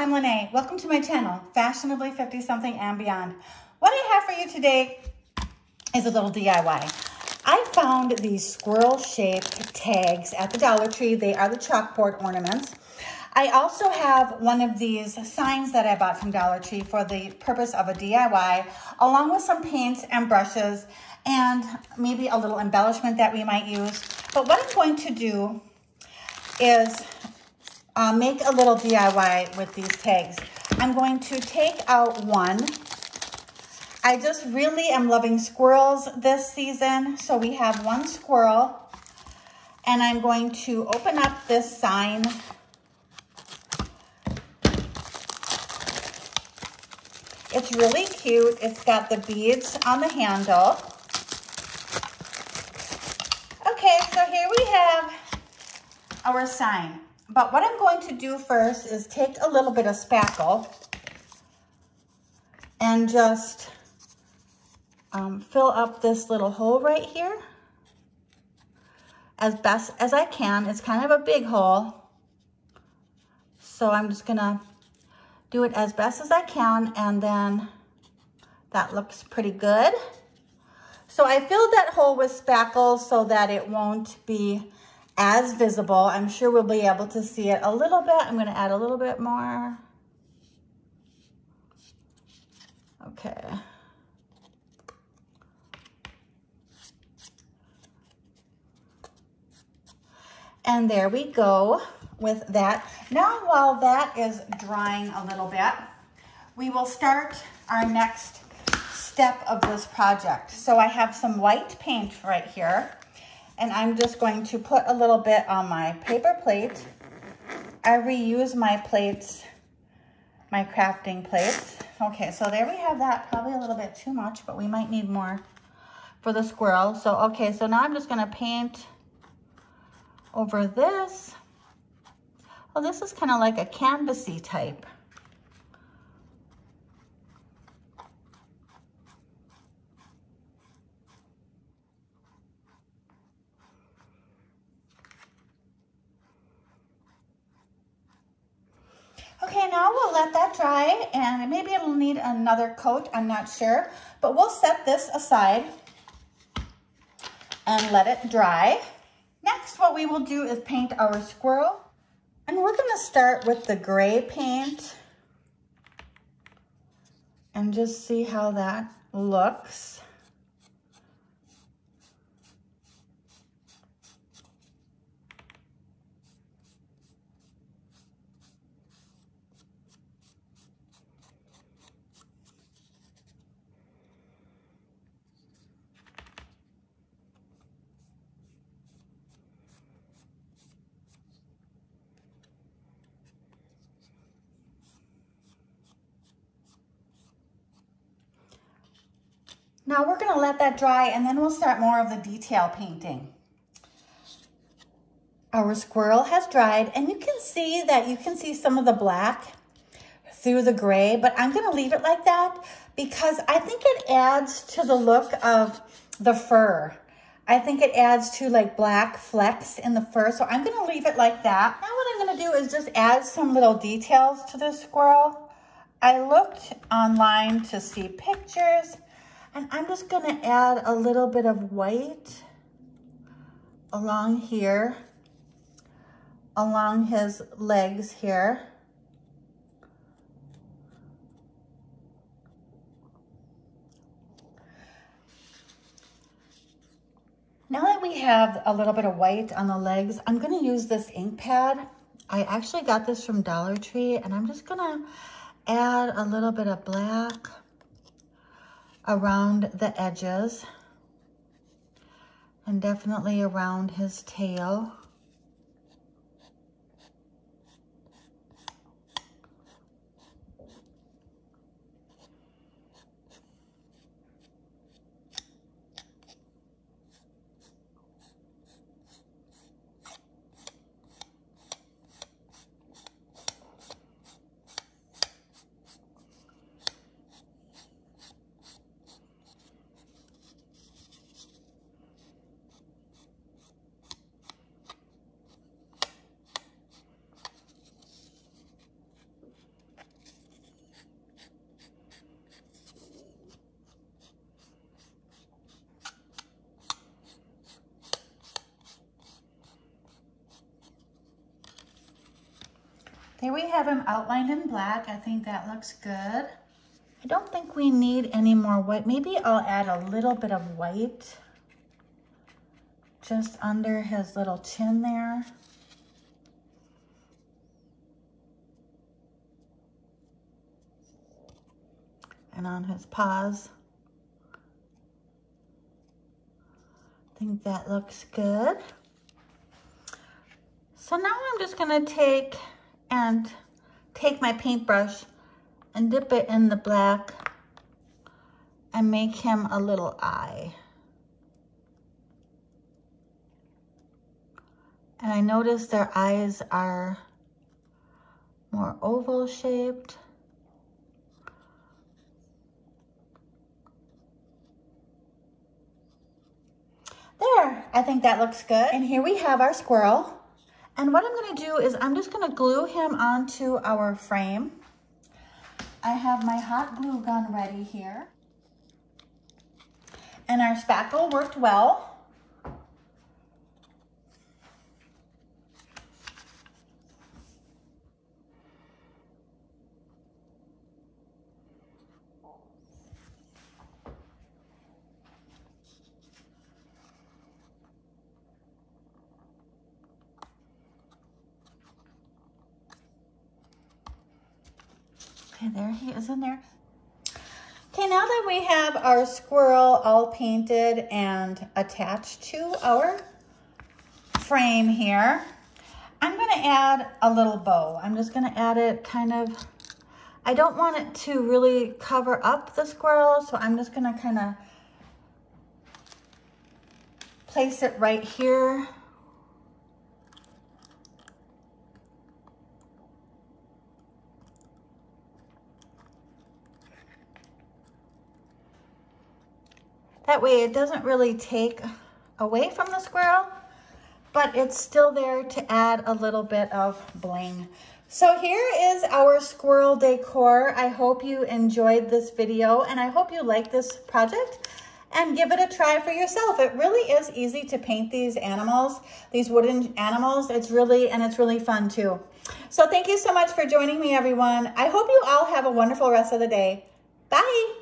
I'm Lene. Welcome to my channel, Fashionably 50-something and Beyond. What I have for you today is a little DIY. I found these squirrel-shaped tags at the Dollar Tree. They are the chalkboard ornaments. I also have one of these signs that I bought from Dollar Tree for the purpose of a DIY, along with some paints and brushes and maybe a little embellishment that we might use. But what I'm going to do is make a little DIY with these tags. I'm going to take out one. I just really am loving squirrels this season. So we have one squirrel, and I'm going to open up this sign. It's really cute. It's got the beads on the handle. Okay, so here we have our sign. But what I'm going to do first is take a little bit of spackle and just fill up this little hole right here as best as I can. It's kind of a big hole, so I'm just gonna do it as best as I can, and then that looks pretty good. So I filled that hole with spackle so that it won't be as visible. I'm sure we'll be able to see it a little bit. I'm gonna add a little bit more. Okay. And there we go with that. Now, while that is drying a little bit, we will start our next step of this project. So I have some white paint right here, and I'm just going to put a little bit on my paper plate. I reuse my plates, my crafting plates. Okay, so there we have that. Probably a little bit too much, but we might need more for the squirrel. So, okay, so now I'm just gonna paint over this. Well, this is kind of like a canvasy type. Okay, now we'll let that dry, and maybe it'll need another coat, I'm not sure, but we'll set this aside and let it dry. Next, what we will do is paint our squirrel, and we're gonna start with the gray paint and just see how that looks. Now we're gonna let that dry, and then we'll start more of the detail painting. Our squirrel has dried, and you can see some of the black through the gray, but I'm gonna leave it like that because I think it adds to the look of the fur. I think it adds to like black flecks in the fur, so I'm gonna leave it like that. Now what I'm gonna do is just add some little details to this squirrel. I looked online to see pictures, and I'm just gonna add a little bit of white along here, along his legs here. Now that we have a little bit of white on the legs, I'm gonna use this ink pad. I actually got this from Dollar Tree, and I'm just gonna add a little bit of black around the edges, and definitely around his tail. There we have him outlined in black. I think that looks good. I don't think we need any more white. Maybe I'll add a little bit of white just under his little chin there. And on his paws. I think that looks good. So now I'm just gonna take my paintbrush and dip it in the black and make him a little eye. And I notice their eyes are more oval shaped. There, I think that looks good. And here we have our squirrel. And what I'm gonna do is I'm just gonna glue him onto our frame. I have my hot glue gun ready here. And our spackle worked well. Okay, there he is in there. Okay, now that we have our squirrel all painted and attached to our frame here, I'm gonna add a little bow. I'm just gonna add it kind of, I don't want it to really cover up the squirrel, so I'm just gonna kind of place it right here. That way it doesn't really take away from the squirrel, but it's still there to add a little bit of bling. So here is our squirrel decor. I hope you enjoyed this video and I hope you like this project and give it a try for yourself. It really is easy to paint these animals, these wooden animals. It's really fun too. So thank you so much for joining me, everyone. I hope you all have a wonderful rest of the day. Bye.